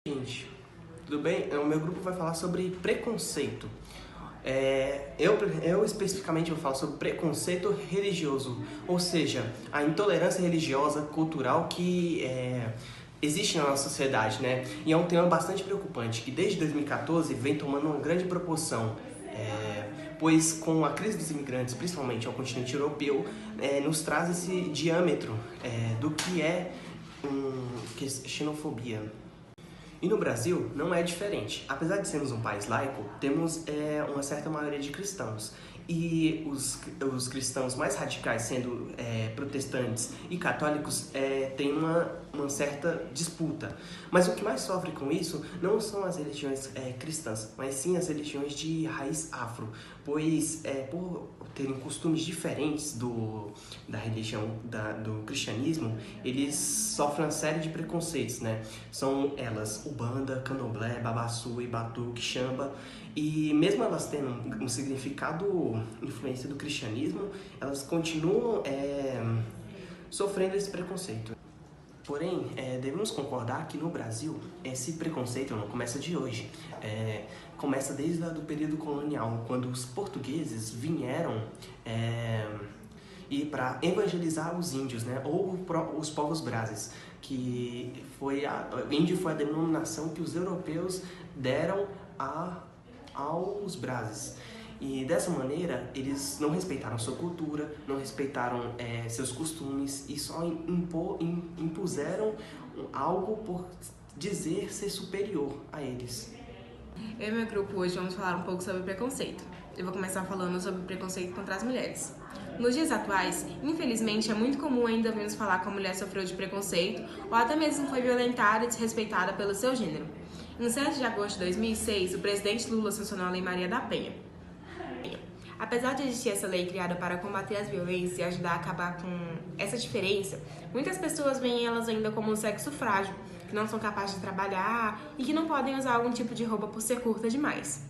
Gente, tudo bem? O meu grupo vai falar sobre preconceito. Eu especificamente vou falar sobre preconceito religioso, ou seja, a intolerância religiosa, cultural que existe na nossa sociedade, né? E é um tema bastante preocupante, que desde 2014 vem tomando uma grande proporção, pois com a crise dos imigrantes, principalmente ao continente europeu, nos traz esse diâmetro do que é xenofobia. E no Brasil não é diferente. Apesar de sermos um país laico, temos uma certa maioria de cristãos. E os cristãos mais radicais, sendo protestantes e católicos, têm uma certa disputa. Mas o que mais sofre com isso não são as religiões cristãs, mas sim as religiões de raiz afro. Pois, por terem costumes diferentes da religião do cristianismo, eles sofrem uma série de preconceitos, né? São elas Ubanda, Candomblé, Babaçu, Batuque, Xamba. E mesmo elas tendo um significado, influência do cristianismo, elas continuam sofrendo esse preconceito. Porém, devemos concordar que no Brasil esse preconceito não começa de hoje. Começa desde o período colonial, quando os portugueses vieram para evangelizar os índios, né? Ou os povos brases, que índio foi a denominação que os europeus deram aos brases. E dessa maneira, eles não respeitaram sua cultura, não respeitaram seus costumes e só impuseram algo por dizer ser superior a eles. Eu e meu grupo hoje vamos falar um pouco sobre preconceito. Eu vou começar falando sobre preconceito contra as mulheres. Nos dias atuais, infelizmente, é muito comum ainda vermos falar que a mulher sofreu de preconceito ou até mesmo foi violentada e desrespeitada pelo seu gênero. Em 7 de agosto de 2006, o presidente Lula sancionou a Lei Maria da Penha. Apesar de existir essa lei criada para combater as violências e ajudar a acabar com essa diferença, muitas pessoas veem elas ainda como um sexo frágil, que não são capazes de trabalhar e que não podem usar algum tipo de roupa por ser curta demais.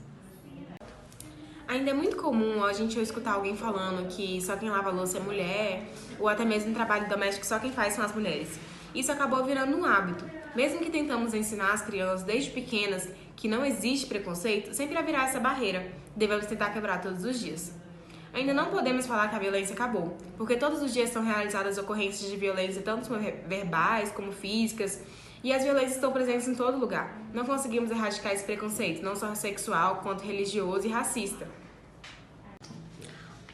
Ainda é muito comum a gente escutar alguém falando que só quem lava a louça é mulher, ou até mesmo no trabalho doméstico só quem faz são as mulheres. Isso acabou virando um hábito. Mesmo que tentamos ensinar as crianças desde pequenas que não existe preconceito, sempre haverá essa barreira. Devemos tentar quebrar todos os dias. Ainda não podemos falar que a violência acabou, porque todos os dias são realizadas ocorrências de violência, tanto verbais como físicas, e as violências estão presentes em todo lugar. Não conseguimos erradicar esse preconceito, não só sexual, quanto religioso e racista.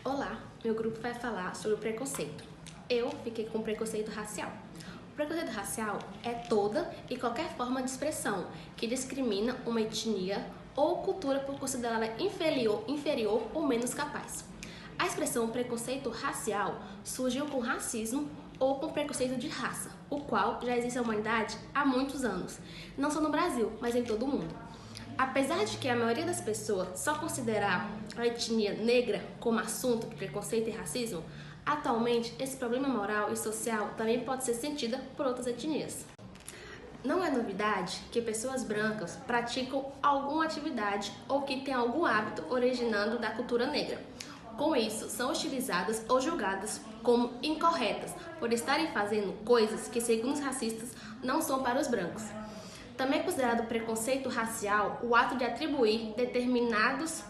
Olá, meu grupo vai falar sobre o preconceito. Eu fiquei com preconceito racial. O preconceito racial é toda e qualquer forma de expressão que discrimina uma etnia ou cultura por considerá-la inferior ou menos capaz. A expressão preconceito racial surgiu com racismo ou com preconceito de raça, o qual já existe na humanidade há muitos anos, não só no Brasil, mas em todo o mundo. Apesar de que a maioria das pessoas só considerar a etnia negra como assunto de preconceito e racismo, atualmente esse problema moral e social também pode ser sentido por outras etnias. Não é novidade que pessoas brancas praticam alguma atividade ou que têm algum hábito originando da cultura negra. Com isso, são hostilizadas ou julgadas como incorretas por estarem fazendo coisas que, segundo os racistas, não são para os brancos. Também é considerado preconceito racial o ato de atribuir determinados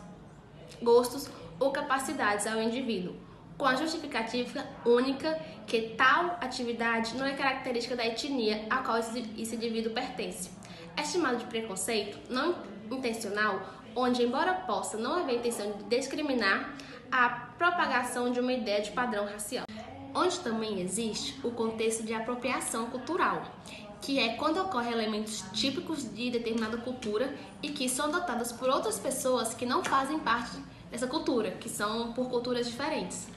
gostos ou capacidades ao indivíduo, com a justificativa única que tal atividade não é característica da etnia a qual esse indivíduo pertence. É chamado de preconceito não intencional, onde, embora possa não haver intenção de discriminar, a propagação de uma ideia de padrão racial. Onde também existe o contexto de apropriação cultural, que é quando ocorrem elementos típicos de determinada cultura e que são adotados por outras pessoas que não fazem parte dessa cultura, que são por culturas diferentes.